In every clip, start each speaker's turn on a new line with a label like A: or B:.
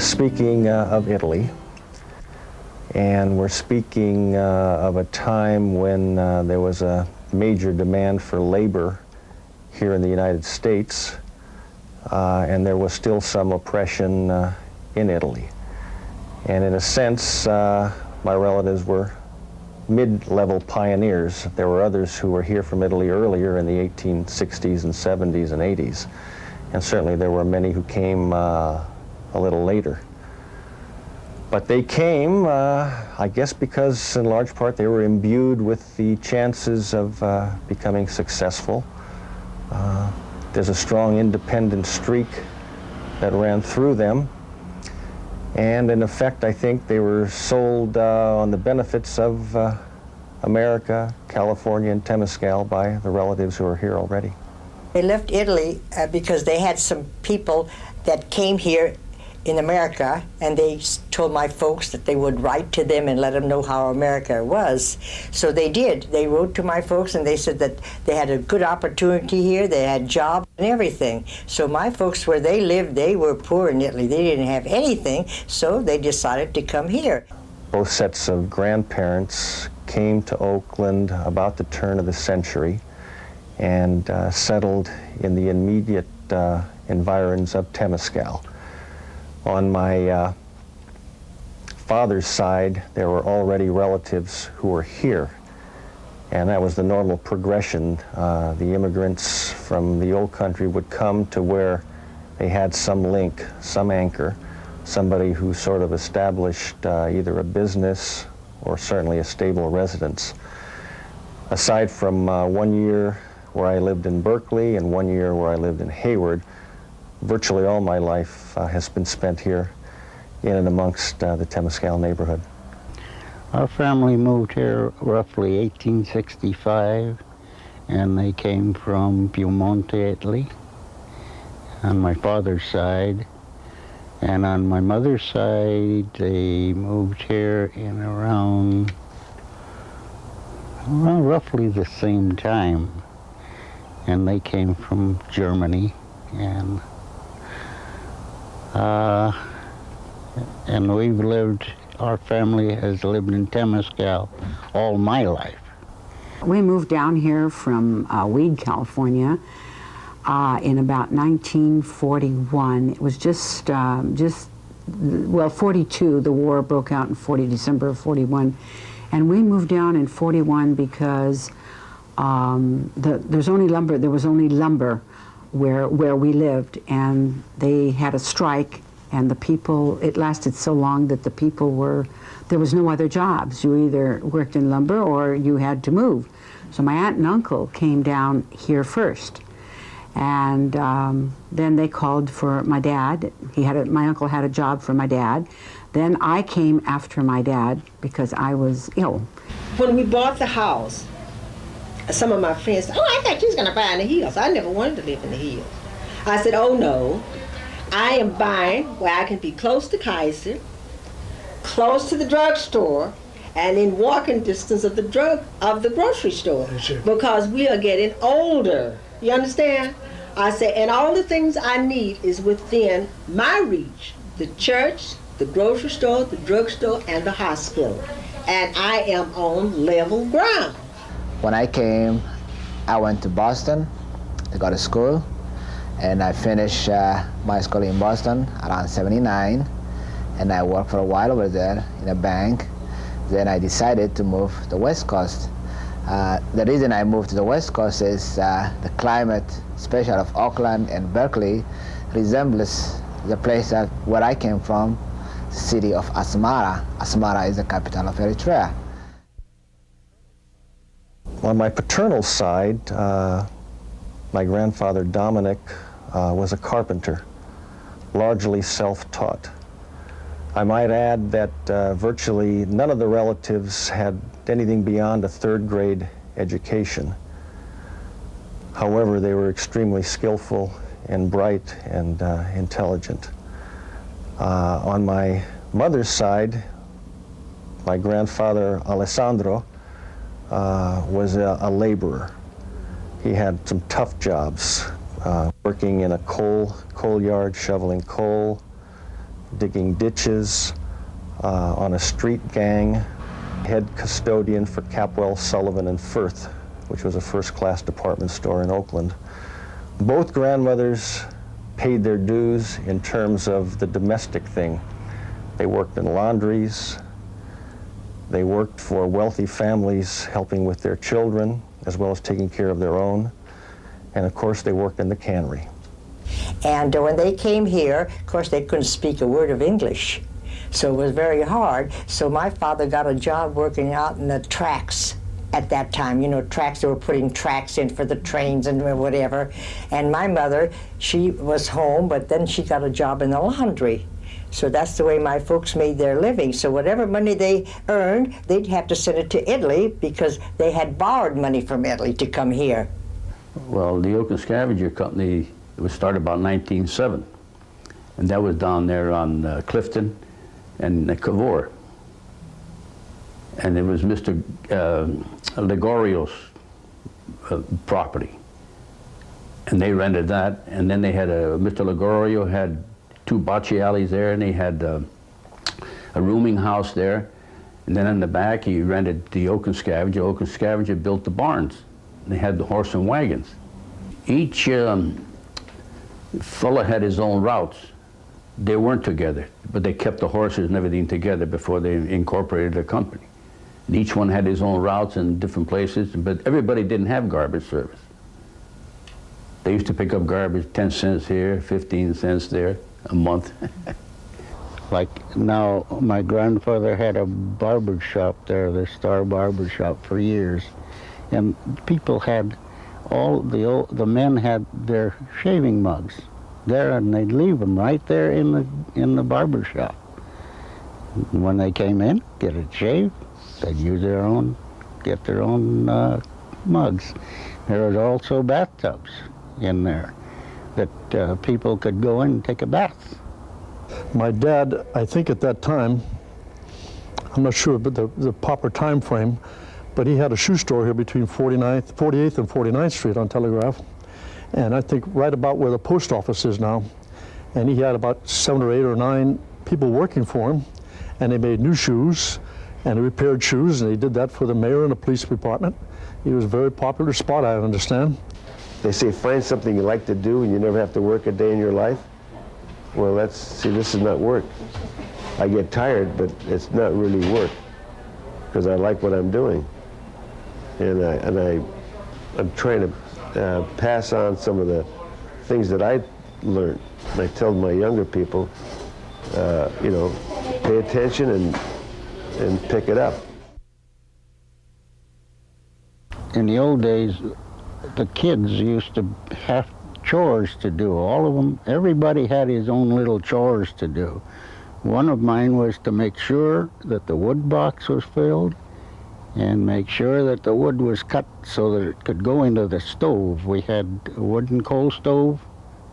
A: speaking of Italy, and we're speaking of a time when there was a major demand for labor here in the United States, and there was still some oppression in Italy. And in a sense, my relatives were mid-level pioneers. There were others who were here from Italy earlier in the 1860s and 70s and 80s, and certainly there were many who came a little later. But they came, I guess because in large part they were imbued with the chances of becoming successful. There's a strong independent streak that ran through them. And in effect, I think they were sold on the benefits of America, California, and Temescal by the relatives who are here already.
B: They left Italy because they had some people that came here in America, and they told my folks that they would write to them and let them know how America was. So they did. They wrote to my folks, and they said that they had a good opportunity here, they had jobs and everything. So my folks, where they lived, they were poor in Italy. They didn't have anything, so they decided to come here.
A: Both sets of grandparents came to Oakland about the turn of the century and settled in the immediate environs of Temescal. On my father's side, there were already relatives who were here, and that was the normal progression. The immigrants from the old country would come to where they had some link, some anchor, somebody who sort of established either a business or certainly a stable residence. Aside from 1 year where I lived in Berkeley and 1 year where I lived in Hayward, virtually all my life has been spent here in and amongst the Temescal neighborhood.
C: Our family moved here roughly 1865, and they came from Piemonte, Italy, on my father's side. And on my mother's side, they moved here in around roughly the same time. And they came from Germany, and we've lived, our family has lived in Temescal all my life.
D: We moved down here from Weed, California in about 1941. It was just, well, 42. The war broke out in December of 41. And we moved down in 41 because there was only lumber where we lived, and they had a strike, and the people, it lasted so long that the people were, there was no other jobs. You either worked in lumber or you had to move. So my aunt and uncle came down here first, and then they called for my dad. My uncle had a job for my dad. Then I came after my dad because I was ill.
E: When we bought the house, some of my friends said, "Oh, I thought you was gonna buy in the hills." I never wanted to live in the hills. I said, "Oh no, I am buying where I can be close to Kaiser, close to the drugstore, and in walking distance of the grocery store, because we are getting older. You understand?" I said, and all the things I need is within my reach: the church, the grocery store, the drugstore, and the hospital. And I am on level ground.
F: When I came, I went to Boston to go to school, and I finished my school in Boston around 79, and I worked for a while over there in a bank. Then I decided to move to the West Coast. The reason I moved to the West Coast is the climate, especially of Oakland and Berkeley, resembles the place where I came from, the city of Asmara. Asmara is the capital of Eritrea.
A: On my paternal side, my grandfather Dominic was a carpenter, largely self-taught. I might add that virtually none of the relatives had anything beyond a third-grade education. However, they were extremely skillful and bright and intelligent. On my mother's side, my grandfather Alessandro was a laborer. He had some tough jobs, working in a coal yard, shoveling coal, digging ditches, on a street gang, head custodian for Capwell, Sullivan, and Firth, which was a first-class department store in Oakland. Both grandmothers paid their dues in terms of the domestic thing. They worked in laundries, they worked for wealthy families helping with their children, as well as taking care of their own, and of course they worked in the cannery.
B: And when they came here, of course they couldn't speak a word of English, so it was very hard. So my father got a job working out in the tracks at that time. You know, tracks, they were putting tracks in for the trains and whatever. And my mother, she was home, but then she got a job in the laundry. So that's the way my folks made their living. So whatever money they earned, they'd have to send it to Italy because they had borrowed money from Italy to come here.
G: Well, the Oakland Scavenger Company, it was started about 1907. And that was down there on Clifton and Cavour. And it was Mr. Ligorio's property. And they rented that. And then they had Mr. Ligorio had 2 bocce alleys there, and they had a rooming house there. And then in the back, he rented the Oakland Scavenger. Oakland Scavenger built the barns. They had the horse and wagons. Each fella had his own routes. They weren't together, but they kept the horses and everything together before they incorporated the company. And each one had his own routes in different places, but everybody didn't have garbage service. They used to pick up garbage 10 cents here, 15 cents there, a month.
C: Like now, my grandfather had a barber shop there, the Star Barber Shop, for years. And people had, the men had their shaving mugs there, and they'd leave them right there in the barber shop. And when they came in, get a shave, they'd use their own, get their own mugs. There was also bathtubs in there that people could go in and take a bath.
H: My dad, I think at that time, I'm not sure, but the proper time frame, but he had a shoe store here between 48th and 49th Street on Telegraph, and I think right about where the post office is now. And he had about 7 or 8 or 9 people working for him, and they made new shoes, and they repaired shoes, and he did that for the mayor and the police department. He was a very popular spot, I understand.
I: They say find something you like to do and you never have to work a day in your life. Well, this is not work. I get tired, but it's not really work because I like what I'm doing. And I'm trying to pass on some of the things that I learned. And I tell my younger people, you know, pay attention and pick it up.
C: In the old days, the kids used to have chores to do, all of them. Everybody had his own little chores to do. One of mine was to make sure that the wood box was filled and make sure that the wood was cut so that it could go into the stove. We had a wooden coal stove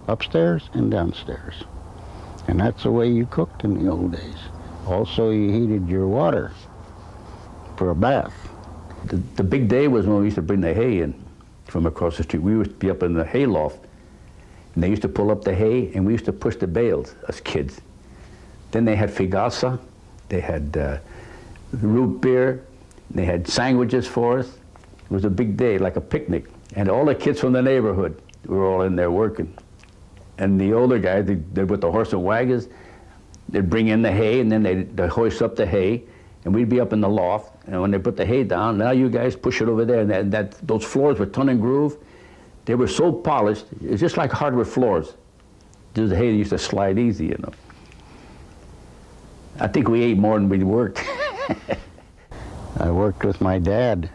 C: upstairs and downstairs. And that's the way you cooked in the old days. Also, you heated your water for a bath.
G: The big day was when we used to bring the hay in from across the street. We used to be up in the hay loft, and they used to pull up the hay, and we used to push the bales as kids. Then they had figasa, they had root beer, they had sandwiches for us. It was a big day, like a picnic. And all the kids from the neighborhood were all in there working. And the older guys, they with the horse and wagons, they'd bring in the hay, and then they'd hoist up the hay, and we'd be up in the loft, and when they put the hay down, now you guys push it over there, and those floors were ton and groove. They were so polished, it's just like hardwood floors. Just the hay used to slide easy, you know. I think we ate more than we worked.
C: I worked with my dad,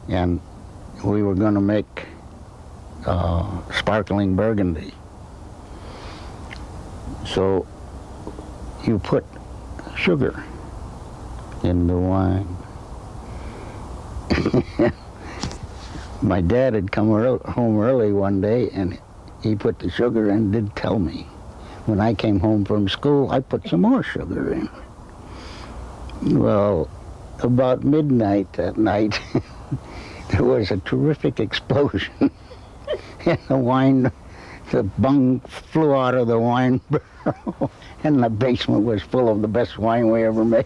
C: and we were going to make sparkling burgundy. So you put sugar in the wine. My dad had come home early one day, and he put the sugar in and did tell me. When I came home from school, I put some more sugar in. Well, about midnight that night, there was a terrific explosion, and the wine the bung flew out of the wine barrel, and the basement was full of the best wine we ever made.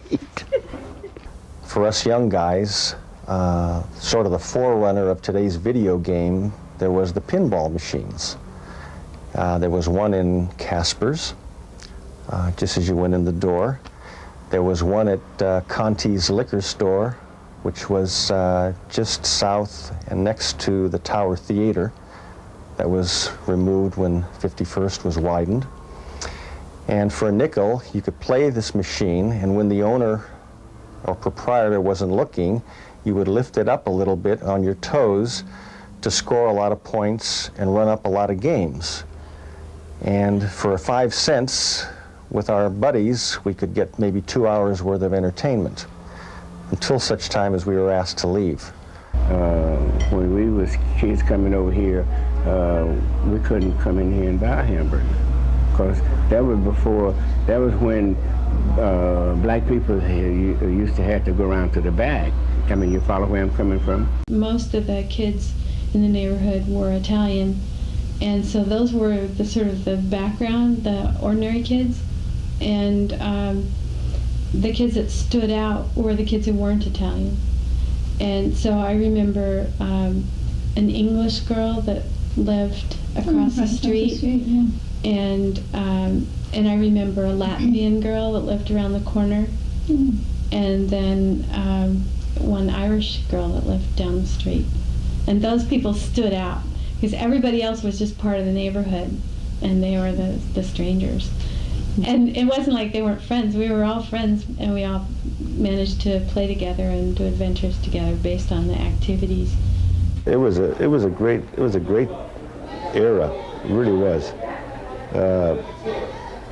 A: For us young guys, sort of the forerunner of today's video game, there was the pinball machines. There was one in Casper's, just as you went in the door. There was one at Conti's liquor store, which was just south and next to the Tower Theater. That was removed when 51st was widened. And for a nickel, you could play this machine, and when the owner or proprietor wasn't looking, you would lift it up a little bit on your toes to score a lot of points and run up a lot of games. And for 5 cents, with our buddies, we could get maybe 2 hours worth of entertainment, until such time as we were asked to leave.
J: When we was kids coming over here, we couldn't come in here and buy hamburgers, because that was before, that was when black people here used to have to go around to the back. I mean, you follow where I'm coming from?
K: Most of the kids in the neighborhood were Italian, and so those were the sort of the background, the ordinary kids, and the kids that stood out were the kids who weren't Italian. And so I remember an English girl that lived across the street, and I remember a Latvian girl that lived around the corner, and then one Irish girl that lived down the street. And those people stood out because everybody else was just part of the neighborhood, and they were the strangers. And it wasn't like they weren't friends. We were all friends, and we all managed to play together and do adventures together based on the activities.
I: It was a great era. It really was.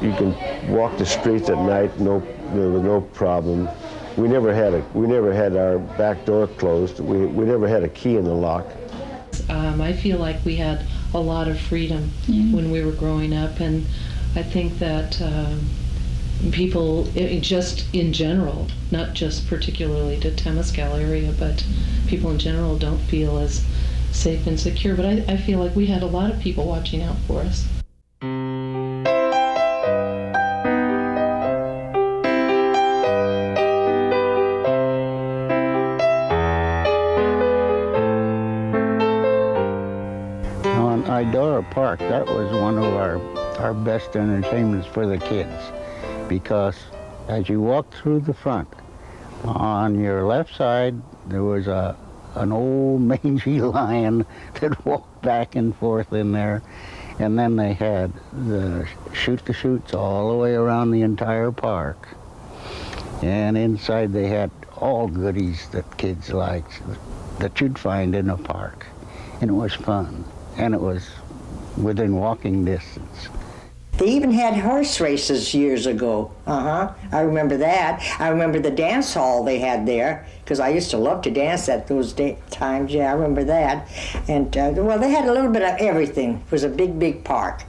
I: You can walk the streets at night. There was no problem. We never had our back door closed. We never had a key in the lock.
L: I feel like we had a lot of freedom when we were growing up, and I think that people, just in general, not just particularly to Temescal area, but people in general don't feel as safe and secure. But I feel like we had a lot of people watching out for us.
C: On Idora Park, that was one of our best entertainments for the kids, because as you walked through the front, on your left side there was an old mangy lion that walked back and forth in there, and then they had the shoot-the-chutes all the way around the entire park, and inside they had all goodies that kids liked that you'd find in a park, and it was fun, and it was within walking distance.
B: They even had horse races years ago. I remember that. I remember the dance hall they had there, because I used to love to dance at those times. Yeah, I remember that. And, well, they had a little bit of everything. It was a big, big park.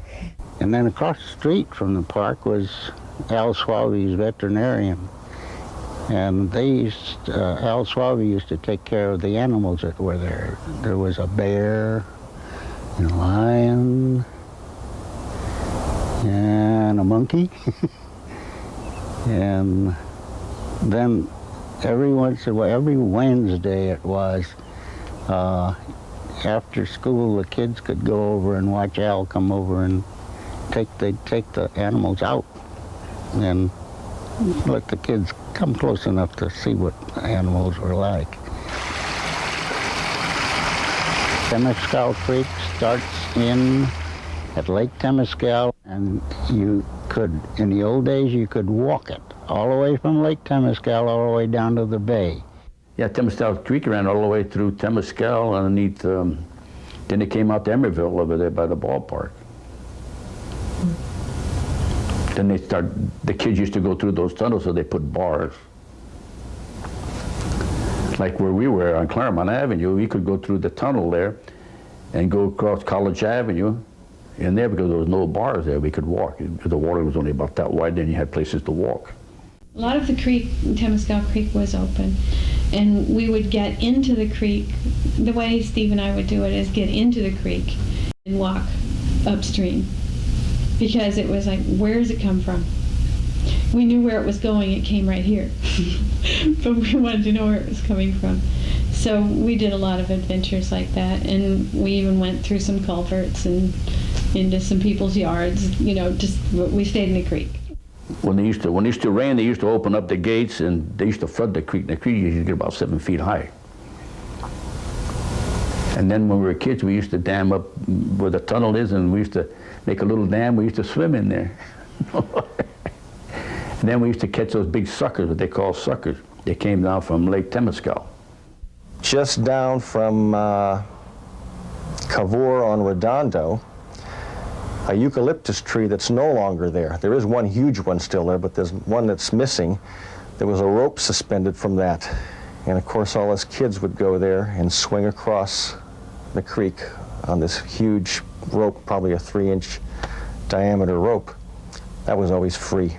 C: And then across the street from the park was Al Swaby's veterinarian. And Al Swaby used to take care of the animals that were there. There was a bear, and a lion, and a monkey. And then every Wednesday it was, after school the kids could go over and watch Al come over and they'd take the animals out and let the kids come close enough to see what the animals were like. Temescal Creek starts in at Lake Temescal, and you could, in the old days, you could walk it all the way from Lake Temescal all the way down to the bay.
G: Yeah, Temescal Creek ran all the way through Temescal underneath, then it came out to Emerville over there by the ballpark. Then the kids used to go through those tunnels, so they put bars. Like where we were on Claremont Avenue, we could go through the tunnel there and go across College Avenue in there, because there was no bars there. We could walk. The water was only about that wide, then you had places to walk.
K: A lot of the creek, Temescal Creek, was open, and we would get into the creek. The way Steve and I would do it is get into the creek and walk upstream, because it was like, where does it come from? We knew where it was going, it came right here. But we wanted to know where it was coming from. So we did a lot of adventures like that, and we even went through some culverts and into some people's yards, you know, just, we stayed in the creek.
G: When it used to rain, they used to open up the gates and they used to flood the creek. The creek used to get about 7 feet high. And then when we were kids, we used to dam up where the tunnel is, and we used to make a little dam. We used to swim in there. And then we used to catch those big suckers, what they call suckers. They came down from Lake Temescal.
A: Just down from Cavour on Redondo, a eucalyptus tree that's no longer there. There is one huge one still there, but there's one that's missing. There was a rope suspended from that. And of course, all us kids would go there and swing across the creek on this huge rope, probably a 3-inch diameter rope. That was always free.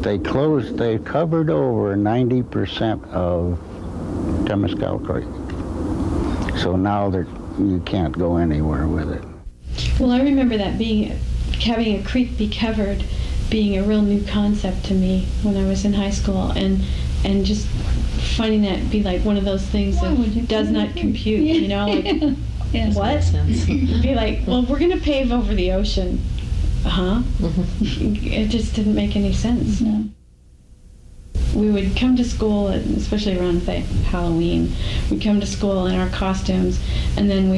C: They covered over 90% of Temescal Creek. So now that you can't go anywhere with it.
K: Well, I remember that having a creek be covered being a real new concept to me when I was in high school, and just finding that be like one of those things that does not compute, you know, like,
L: Yes,
K: what?
L: makes sense.
K: Be like, well, we're going to pave over the ocean. Huh? It just didn't make any sense.
M: No.
K: We would come to school, especially around Halloween, we'd come to school in our costumes, and then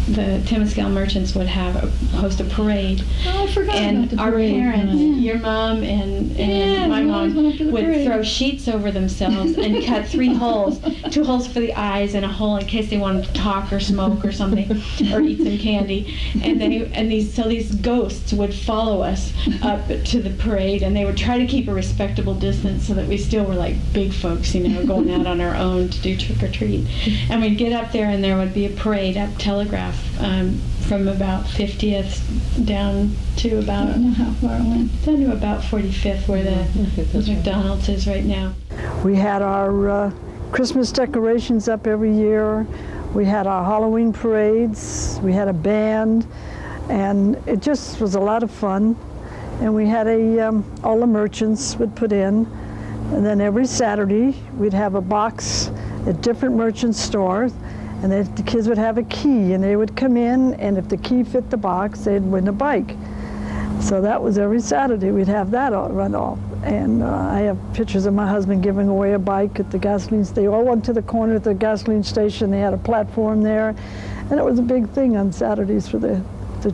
K: the Temescal merchants would host a parade.
M: Oh, I forgot
K: and
M: about the
K: our
M: parade.
K: parents,
M: Yeah.
K: your mom and my
M: we always
K: mom,
M: went up to the
K: would
M: parade.
K: throw sheets over themselves and cut 3 holes, 2 holes for the eyes and a hole in case they wanted to talk or smoke or something, or eat some candy. And then these ghosts would follow us up to the parade, and they would try to keep a respectable distance so that we still were like big folks, you know, going out on our own to do trick or treat. And we'd get up there, and there would be a parade up Telegraph. From about 50th down to about,
M: I don't know how far it went.
K: down to about 45th, where the McDonald's is right now.
N: We had our Christmas decorations up every year. We had our Halloween parades. We had a band, and it just was a lot of fun. And we had all the merchants would put in, and then every Saturday we'd have a box at different merchant stores. And the kids would have a key, and they would come in, and if the key fit the box, they'd win a bike. So that was every Saturday. We'd have that run off. And I have pictures of my husband giving away a bike at the gasoline station. They all went to the corner at the gasoline station. They had a platform there. And it was a big thing on Saturdays for the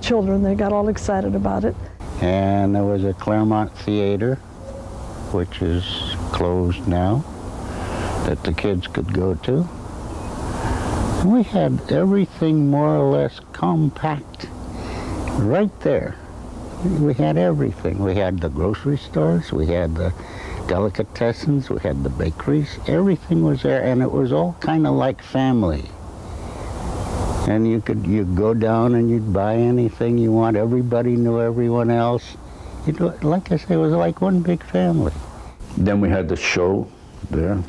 N: children. They got all excited about it.
C: And there was a Claremont Theater, which is closed now, that the kids could go to. We had everything more or less compact right there. We had everything. We had the grocery stores, we had the delicatessens, we had the bakeries. Everything was there, and it was all kind of like family. And you'd go down and you'd buy anything you want. Everybody knew everyone else. Like I say, it was like one big family.
G: Then we had the show there.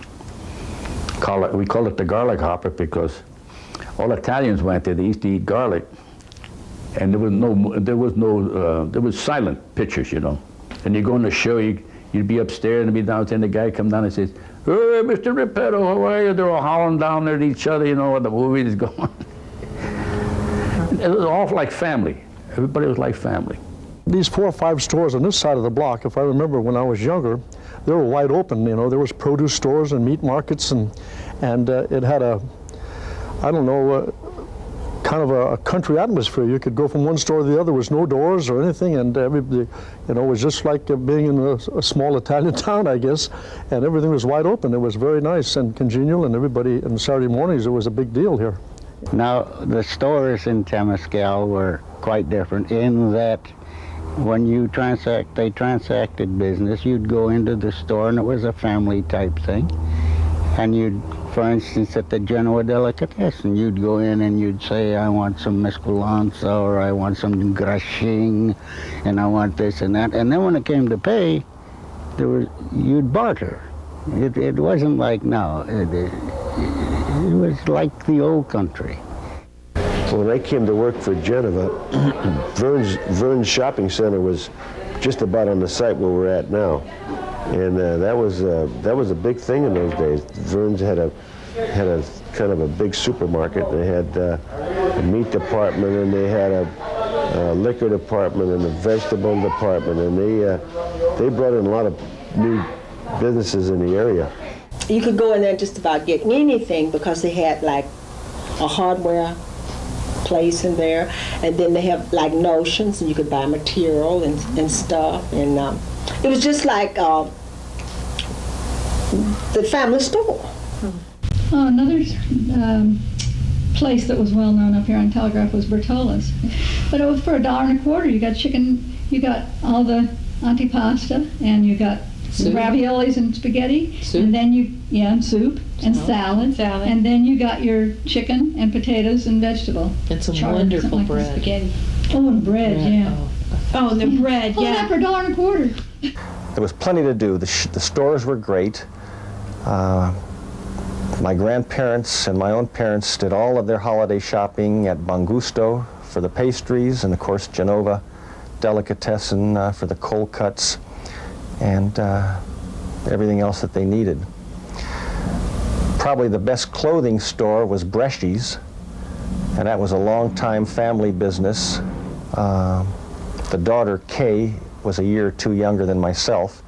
G: We call it the garlic hopper because all Italians went there. They used to eat garlic, and there was silent pictures, you know. And you go on the show, you'd be upstairs and be downstairs, and the guy come down and says, "Hey, Mr. Rippetto, how are you?" They're all howling down there at each other, you know, when the movie is going. It was all like family. Everybody was like family.
H: These 4 or 5 stores on this side of the block, if I remember when I was younger, they were wide open. You know, there was produce stores and meat markets, and it had kind of a country atmosphere. You could go from one store to the other. There was no doors or anything, and everybody, you know, it was just like being in a small Italian town, I guess, and everything was wide open. It was very nice and congenial, and everybody, on Saturday mornings, it was a big deal here.
C: Now, the stores in Temescal were quite different in that when they transacted business, you'd go into the store and it was a family type thing. And you'd, for instance, at the Genoa Delicatessen, you'd go in and you'd say, I want some mescolanza, or I want some grashing, and I want this and that. And then when it came to pay, you'd barter. It wasn't like now. It was like the old country.
I: When I came to work for Geneva, Vern's shopping center was just about on the site where we're at now, and that was a big thing in those days. Vern's had a kind of a big supermarket. They had a meat department, and they had a liquor department and a vegetable department, and they brought in a lot of new businesses in the area.
E: You could go in there and just about get anything because they had like a hardware place in there, and then they have like notions, and you could buy material and stuff, and it was just like the family store.
M: Oh, another place that was well known up here on Telegraph was Bertola's, but it was for $1.25. You got chicken, you got all the antipasta, and you got
L: Soup.
M: raviolis and spaghetti,
L: Soup.
M: and then and soup and salad, and then you got your chicken and potatoes and vegetable.
L: And some
M: chard,
L: wonderful
M: like
L: bread.
M: Spaghetti. Oh, and bread, yeah.
K: Oh, the bread,
M: Oh, that for $1.25.
A: There was plenty to do. The stores were great. My grandparents and my own parents did all of their holiday shopping at Bon Gusto for the pastries, and of course Genova Delicatessen for the cold cuts and everything else that they needed. Probably the best clothing store was Bresci's, and that was a long-time family business. The daughter, Kay, was a year or two younger than myself,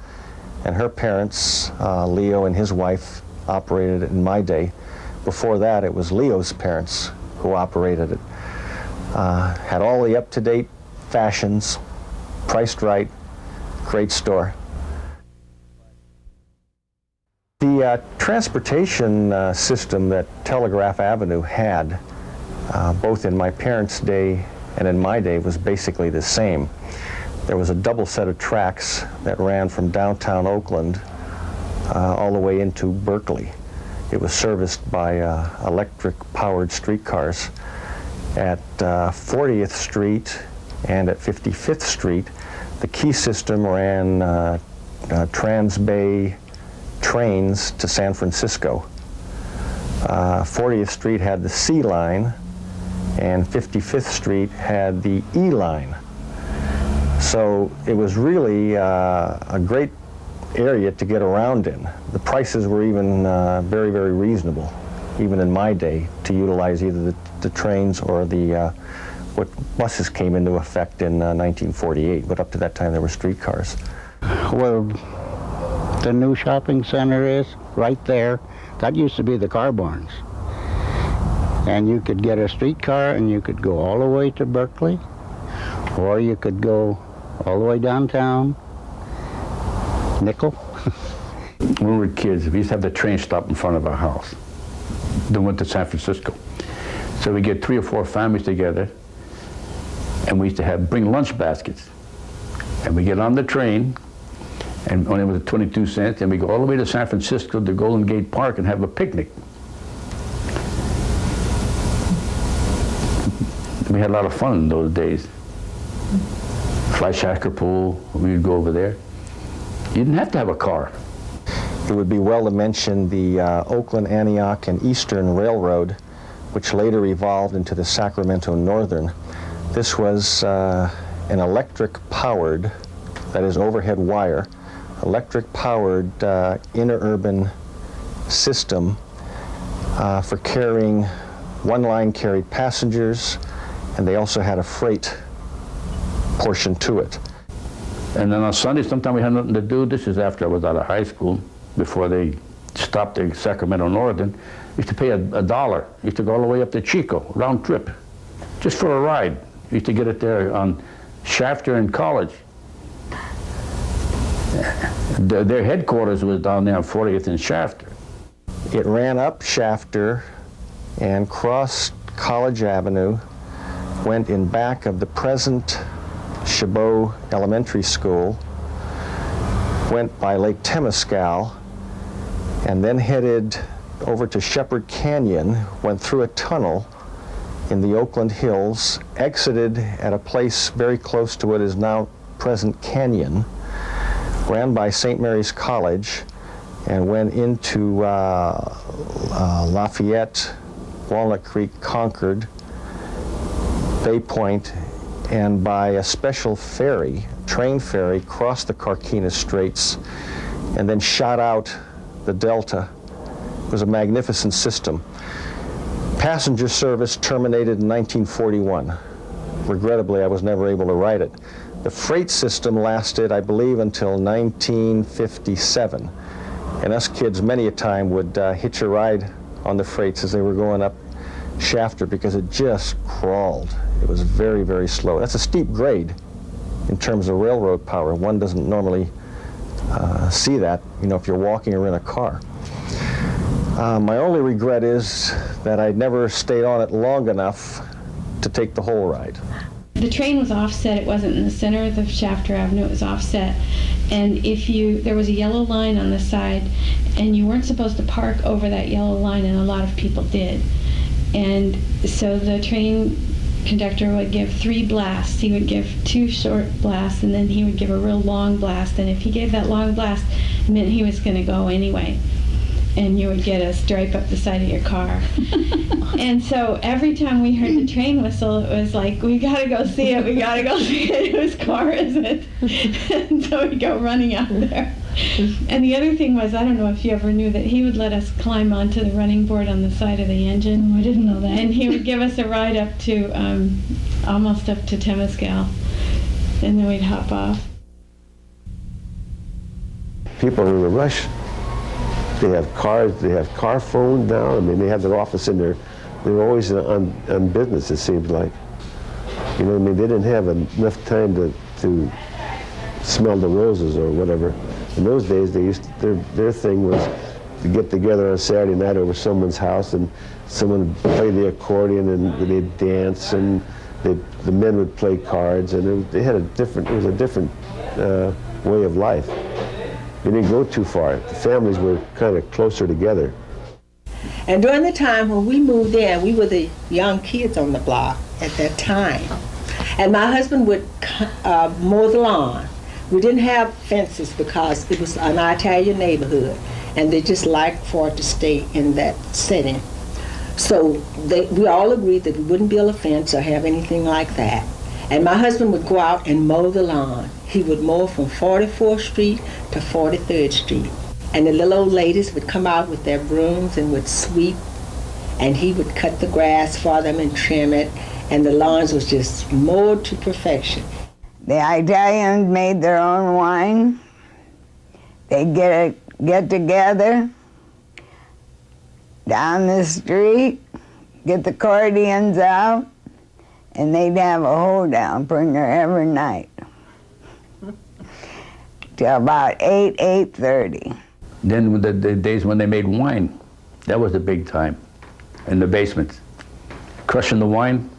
A: and her parents, Leo and his wife, operated it in my day. Before that, it was Leo's parents who operated it. Had all the up-to-date fashions, priced right, great store. The transportation system that Telegraph Avenue had, both in my parents' day and in my day, was basically the same. There was a double set of tracks that ran from downtown Oakland all the way into Berkeley. It was serviced by electric-powered streetcars. At 40th Street and at 55th Street, the Key system ran Trans-Bay trains to San Francisco. 40th Street had the C line, and 55th Street had the E line. So it was really a great area to get around in. The prices were even very, very reasonable, even in my day, to utilize either the trains or the what buses came into effect in 1948, but up to that time there were streetcars.
C: Where the new shopping center is, right there, that used to be the car barns. And you could get a streetcar and you could go all the way to Berkeley, or you could go all the way downtown, Nickel.
G: When we were kids, we used to have the train stop in front of our house. Then went to San Francisco. So we get 3 or 4 families together, and we used to bring lunch baskets. And we get on the train, and only with 22 cents, and we go all the way to San Francisco to Golden Gate Park and have a picnic. We had a lot of fun in those days. Fleischacker Pool, we would go over there. You didn't have to have a car.
A: It would be well to mention the Oakland, Antioch, and Eastern Railroad, which later evolved into the Sacramento Northern. This was an electric-powered, that is overhead wire, electric-powered interurban system for carrying one line carried passengers, and they also had a freight portion to it.
G: And then on Sunday, sometimes we had nothing to do. This is after I was out of high school, before they stopped the Sacramento Northern. We used to pay $1. We used to go all the way up to Chico, round trip, just for a ride. We used to get it there on Shafter and College. Their headquarters was down there on 40th and Shafter.
A: It ran up Shafter and crossed College Avenue, went in back of the present Chabot Elementary School, went by Lake Temescal, and then headed over to Shepherd Canyon, went through a tunnel in the Oakland Hills, exited at a place very close to what is now present Canyon, ran by St. Mary's College, and went into Lafayette, Walnut Creek, Concord, Bay Point, and by a special ferry, train ferry, crossed the Carquinez Straits and then shot out the Delta. It was a magnificent system. Passenger service terminated in 1941. Regrettably, I was never able to ride it. The freight system lasted, I believe, until 1957. And us kids many a time would hitch a ride on the freights as they were going up Shafter because it just crawled. It was very, very slow. That's a steep grade in terms of railroad power. One doesn't normally see that, you know, if you're walking or in a car. My only regret is that I never stayed on it long enough to take the whole ride.
K: The train was offset. It wasn't in the center of the Shafter Avenue. It was offset. And there was a yellow line on the side, and you weren't supposed to park over that yellow line, and a lot of people did. And so the train conductor would give 3 blasts. He would give 2 short blasts, and then he would give a real long blast. And if he gave that long blast, it meant he was going to go anyway. And you would get a stripe up the side of your car. And so every time we heard the train whistle, it was like, we gotta go see it, we gotta go see it, whose car is it? And so we'd go running out there. And the other thing was, I don't know if you ever knew that he would let us climb onto the running board on the side of the engine.
M: Oh, I didn't know that.
K: And he would give us a ride up to, almost up to Temescal. And then we'd hop off.
I: People are in a rush. They have cars, they have car phones now. I mean, they have their office in there. They're always on business, it seems like. You know what I mean? They didn't have enough time to smell the roses or whatever. In those days, their thing was to get together on Saturday night over someone's house, and someone would play the accordion, and they'd dance, and the men would play cards, and it was a different way of life. They didn't go too far. The families were kind of closer together.
E: And during the time when we moved in, we were the young kids on the block at that time. And my husband would mow the lawn. We didn't have fences because it was an Italian neighborhood, and they just liked for it to stay in that setting. So we all agreed that we wouldn't build a fence or have anything like that. And my husband would go out and mow the lawn. He would mow from 44th Street to 43rd Street. And the little old ladies would come out with their brooms and would sweep, and he would cut the grass for them and trim it, and the lawns was just mowed to perfection.
O: The Italians made their own wine. They'd get together down the street, get the accordions out, and they'd have a hoedown bringer every night till about 8:30.
G: Then the days when they made wine, that was the big time in the basement. Crushing the wine,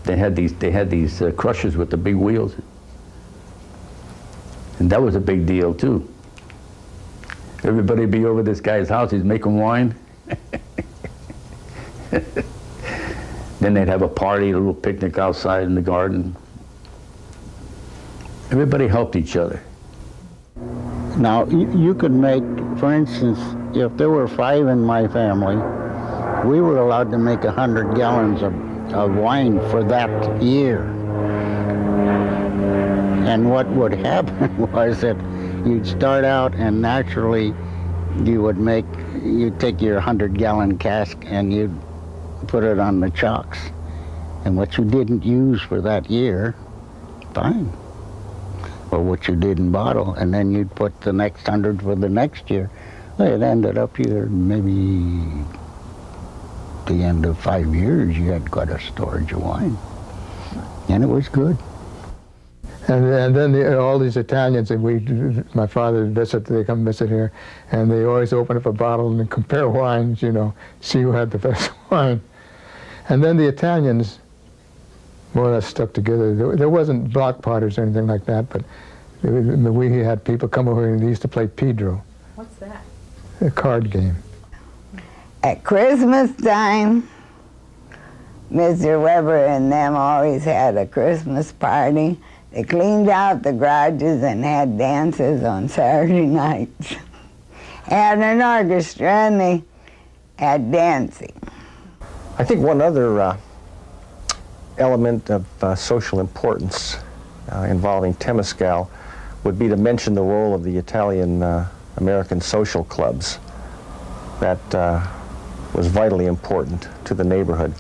G: they had these crushers with the big wheels. And that was a big deal too. Everybody would be over this guy's house, he's making wine. Then they'd have a party, a little picnic outside in the garden. Everybody helped each other.
C: Now, you could make, for instance, if there were 5 in my family, we were allowed to make 100 gallons of wine for that year. And what would happen was that you'd start out and naturally you'd take your 100-gallon cask and you'd put it on the chocks. And what you didn't use for that year, fine. Or what you didn't bottle, and then you'd put the next 100 for the next year. Well, it ended up maybe the end of 5 years, you had got a storage of wine. And it was good.
P: And then all these Italians, my father they come visit here, and they always open up a bottle and compare wines, you know, see who had the best wine. And then the Italians more or less stuck together. There wasn't block parties or anything like that, but we had people come over and they used to play Pedro.
K: What's that?
P: A card game.
O: At Christmas time, Mr. Weber and them always had a Christmas party. They cleaned out the garages and had dances on Saturday nights. Had an orchestra and they had dancing.
A: I think one other element of social importance involving Temescal would be to mention the role of the Italian American social clubs. That was vitally important to the neighborhood.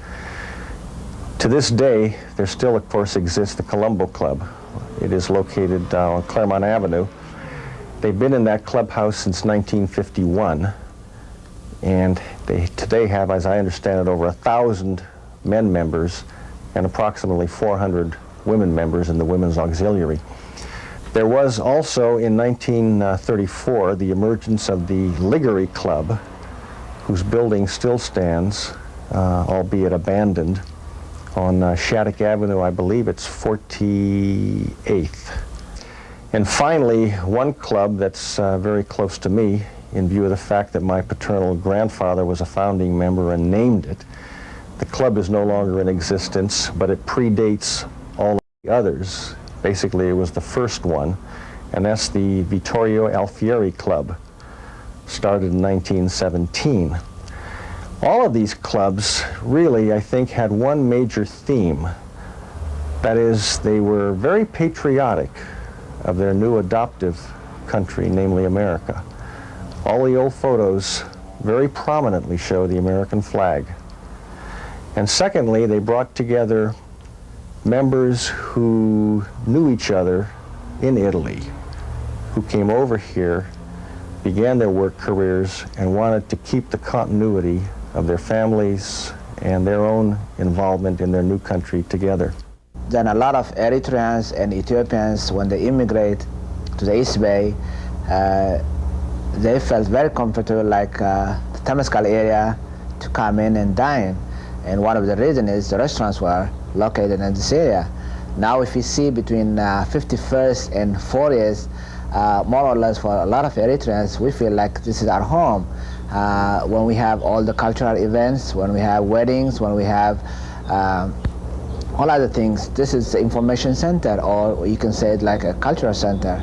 A: To this day, there still, of course, exists the Colombo Club. It is located on Claremont Avenue. They've been in that clubhouse since 1951, and they today have, as I understand it, over 1,000 men members and approximately 400 women members in the Women's Auxiliary. There was also, in 1934, the emergence of the Liggery Club, whose building still stands, albeit abandoned, on Shattuck Avenue. I believe it's 48th. And finally, one club that's very close to me, in view of the fact that my paternal grandfather was a founding member and named it. The club is no longer in existence, but it predates all of the others. Basically, it was the first one, and that's the Vittorio Alfieri Club, started in 1917. All of these clubs really, I think, had one major theme. That is, they were very patriotic of their new adoptive country, namely America. All the old photos very prominently show the American flag. And secondly, they brought together members who knew each other in Italy, who came over here, began their work careers, and wanted to keep the continuity of their families and their own involvement in their new country together.
F: Then a lot of Eritreans and Ethiopians, when they immigrate to the East Bay, they felt very comfortable, like the Temescal area, to come in and dine. And one of the reasons is the restaurants were located in this area. Now if you see between 51st and 40th, more or less for a lot of Eritreans, we feel like this is our home. When we have all the cultural events, when we have weddings, when we have all other things, this is the information center, or you can say it like a cultural center.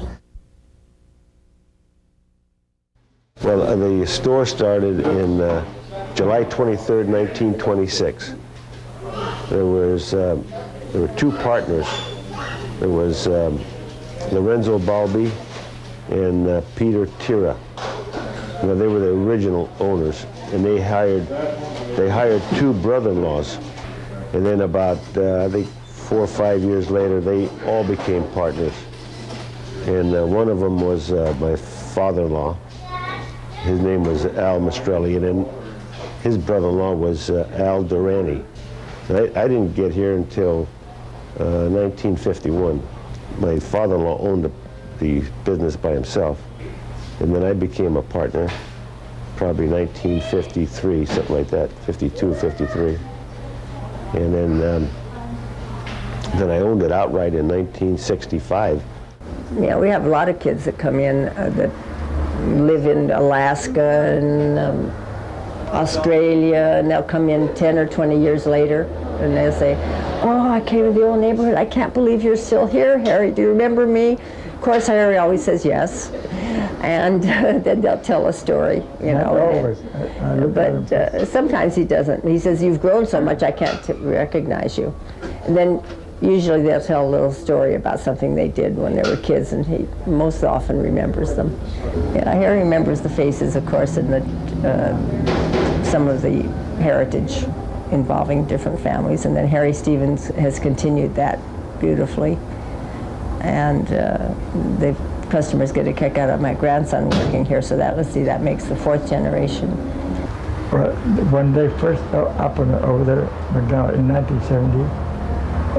I: Well, the store started in July 23rd, 1926. There were two partners. There was Lorenzo Balbi and Peter Tira. You know, they were the original owners, and they hired two brother-in-laws. And then about, I think 4 or 5 years later, they all became partners. And one of them was my father-in-law. His name was Al Mastrelli, and then his brother-in-law was Al Durrani. I didn't get here until 1951. My father-in-law owned the business by himself, and then I became a partner, probably 1953, something like that, 52, 53. And then I owned it outright in 1965.
Q: Yeah, we have a lot of kids that come in that live in Alaska and Australia, and they'll come in 10 or 20 years later, and they'll say, "Oh, I came to the old neighborhood. I can't believe you're still here, Harry. Do you remember me?" Of course, Harry always says yes, and then they'll tell a story, you know. But sometimes he doesn't. He says, "You've grown so much, I can't recognize you." And then usually they'll tell a little story about something they did when they were kids, and he most often remembers them. Yeah, Harry remembers the faces, of course, and some of the heritage involving different families, and then Harry Stevens has continued that beautifully. And the customers get a kick out of my grandson working here, so that, let's see, that makes the 4th generation.
R: When they first opened over there, McDonald's, in 1970,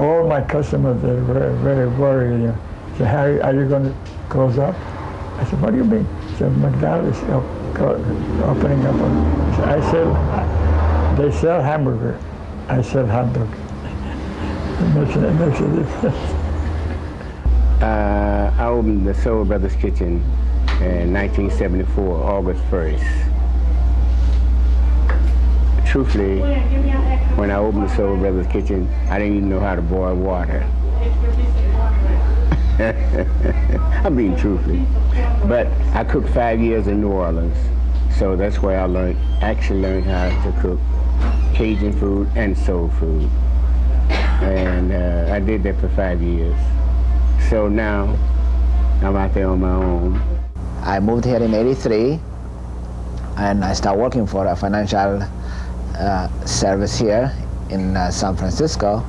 R: all my customers, they were very worried. You know. They said, "Harry, are you going to close up?" I said, "What do you mean?" He said, "McDonald's is opening up." I said, "They sell hamburger. I sell hot dog." It makes a difference.
J: I opened the Soul Brothers Kitchen in 1974, August 1st. Truthfully, when I opened the Soul Brothers Kitchen, I didn't even know how to boil water. I'm being truthful. But I cooked 5 years in New Orleans, so that's where I actually learned how to cook Cajun food and soul food. And I did that for 5 years. So now I'm out there on my own.
F: I moved here in '83, and I started working for a financial service here in San Francisco.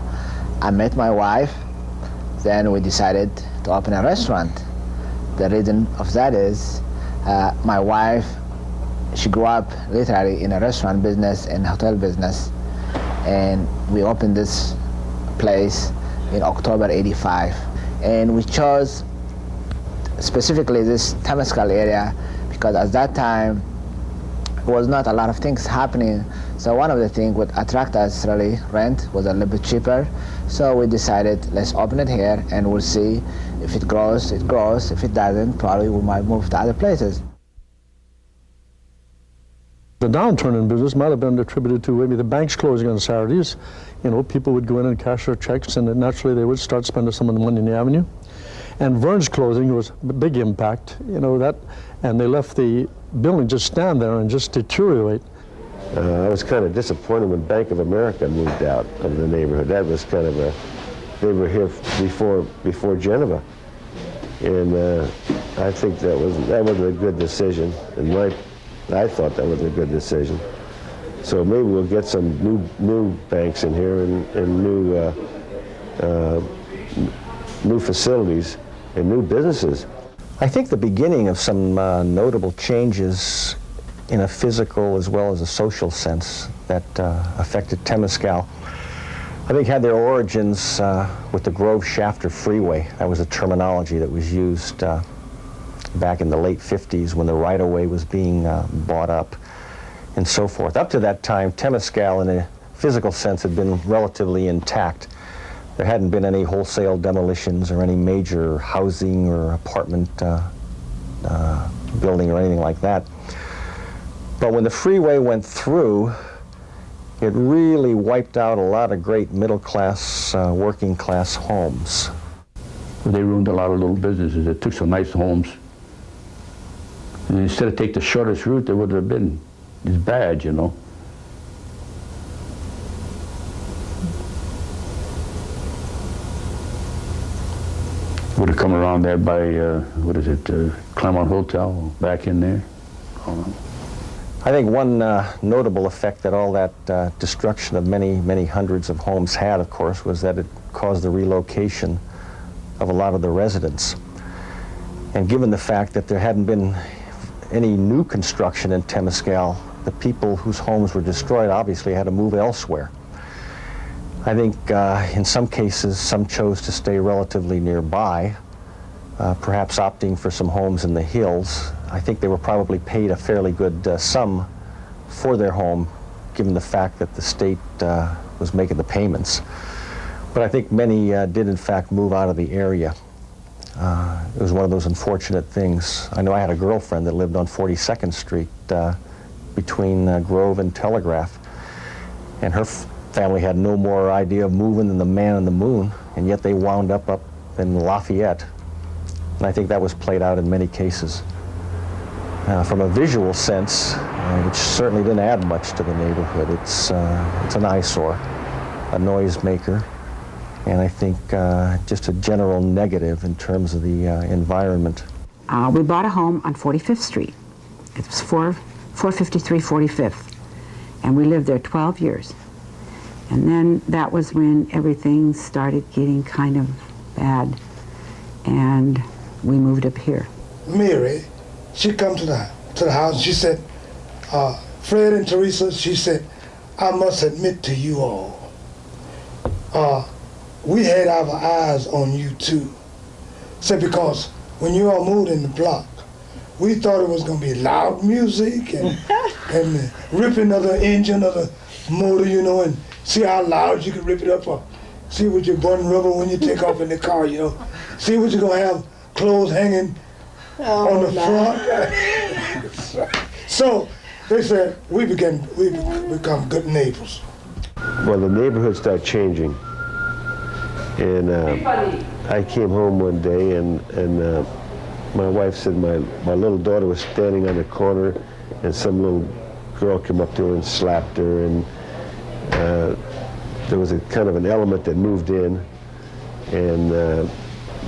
F: I met my wife, then we decided to open a restaurant. The reason of that is my wife, she grew up literally in a restaurant business and hotel business, and we opened this place in October '85. And we chose specifically this Temescal area because at that time there was not a lot of things happening. So one of the things would attract us really, rent was a little bit cheaper. So we decided, let's open it here and we'll see if it grows, it grows. If it doesn't, probably we might move to other places.
H: The downturn in business might have been attributed to maybe the banks closing on Saturdays. You know, people would go in and cash their checks, and then naturally they would start spending some of the money in the avenue. And Vern's closing was a big impact, you know, that, and they left the building just stand there and just deteriorate.
I: I was kind of disappointed when Bank of America moved out of the neighborhood. That was kind of they were here before Geneva. And I think that wasn't a good decision. I thought that was a good decision. So maybe we'll get some new banks in here and new facilities and new businesses.
A: I think the beginning of some notable changes in a physical as well as a social sense that affected Temescal, I think had their origins with the Grove-Shafter Freeway. That was the terminology that was used back in the late 50s when the right-of-way was being bought up and so forth. Up to that time, Temescal in a physical sense had been relatively intact. There hadn't been any wholesale demolitions or any major housing or apartment building or anything like that. But when the freeway went through, it really wiped out a lot of great middle-class, working-class homes.
G: They ruined a lot of little businesses. They took some nice homes. And instead of take the shortest route, they would have been as bad, you know. Would have come around there by, what is it, Claremont Hotel, back in there.
A: I think one notable effect that all that destruction of many, many hundreds of homes had, of course, was that it caused the relocation of a lot of the residents. And given the fact that there hadn't been any new construction in Temescal, the people whose homes were destroyed obviously had to move elsewhere. I think in some cases, some chose to stay relatively nearby, perhaps opting for some homes in the hills. I think they were probably paid a fairly good sum for their home, given the fact that the state was making the payments. But I think many did in fact move out of the area. It was one of those unfortunate things. I know I had a girlfriend that lived on 42nd Street between Grove and Telegraph, and her family had no more idea of moving than the man on the moon, and yet they wound up in Lafayette. And I think that was played out in many cases. From a visual sense, which certainly didn't add much to the neighborhood, it's an eyesore, a noisemaker, and I think just a general negative in terms of the environment.
D: We bought a home on 45th Street. It was 453 45th, and we lived there 12 years. And then that was when everything started getting kind of bad, and we moved up here.
S: Mary, she come to the house. She said, Fred and Teresa, she said, I must admit to you all, we had our eyes on you too. Said because when you all moved in the block, we thought it was going to be loud music and ripping of the engine of the motor, you know, and see how loud you can rip it up, or see what you're burning rubber when you take off in the car, you know. See what you're going to have clothes hanging on the front. So they said we become good neighbors.
I: Well, the neighborhood started changing, and I came home one day, and my wife said my little daughter was standing on the corner, and some little girl came up to her and slapped her, and there was a kind of an element that moved in, and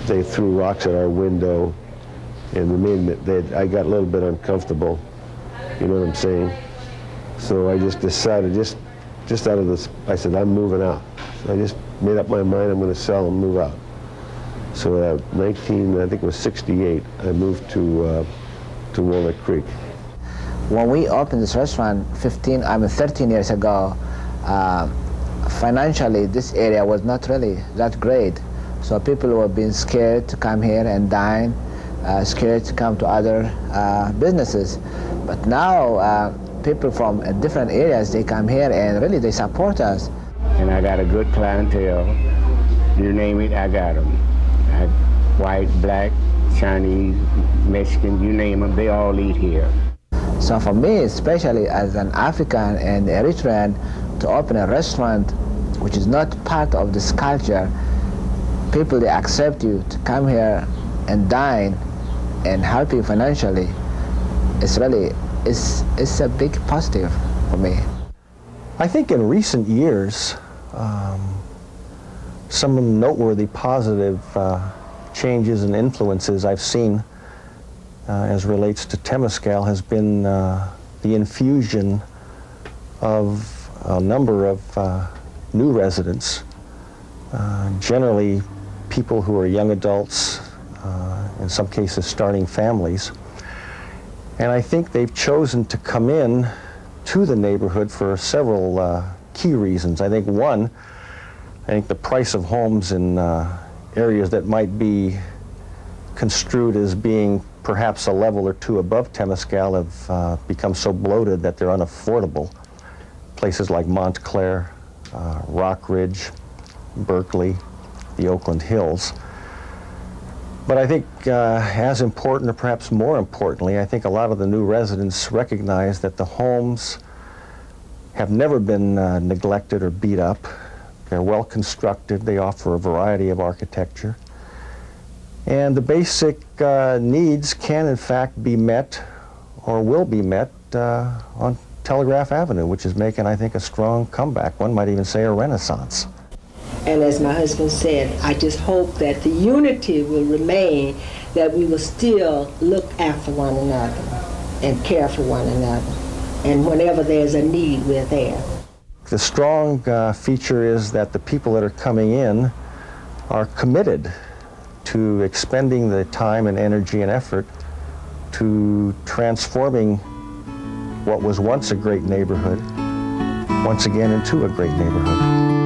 I: they threw rocks at our window, and I got a little bit uncomfortable. You know what I'm saying? So I just decided, just out of this, I said, I'm moving out. So I just made up my mind I'm going to sell and move out. So I think it was 68, I moved to Walnut Creek.
F: When we opened this restaurant 13 years ago, financially this area was not really that great. So people were being scared to come here and dine, scared to come to other businesses. But now people from different areas, they come here and really they support us.
J: And I got a good clientele. You name it, I got them. White, black, Chinese, Mexican, you name them, they all eat here.
F: So for me, especially as an African and Eritrean, to open a restaurant which is not part of this culture, people, they accept you to come here and dine and help you financially. It's a big positive for me.
A: I think in recent years, some noteworthy positive changes and influences I've seen as relates to Temescal has been the infusion of a number of new residents, generally people who are young adults, in some cases starting families. And I think they've chosen to come in to the neighborhood for several key reasons. I think one, the price of homes in areas that might be construed as being perhaps a level or two above Temescal have become so bloated that they're unaffordable. Places like Montclair, Rock Ridge, Berkeley, the Oakland Hills. But I think as important, or perhaps more importantly, I think a lot of the new residents recognize that the homes have never been neglected or beat up. They're well constructed, they offer a variety of architecture. And the basic needs can in fact be met or will be met on Telegraph Avenue, which is making, I think, a strong comeback. One might even say a renaissance.
E: And as my husband said, I just hope that the unity will remain, that we will still look after one another and care for one another. And whenever there's a need, we're there.
A: The strong feature is that the people that are coming in are committed to expending the time and energy and effort to transforming what was once a great neighborhood once again into a great neighborhood.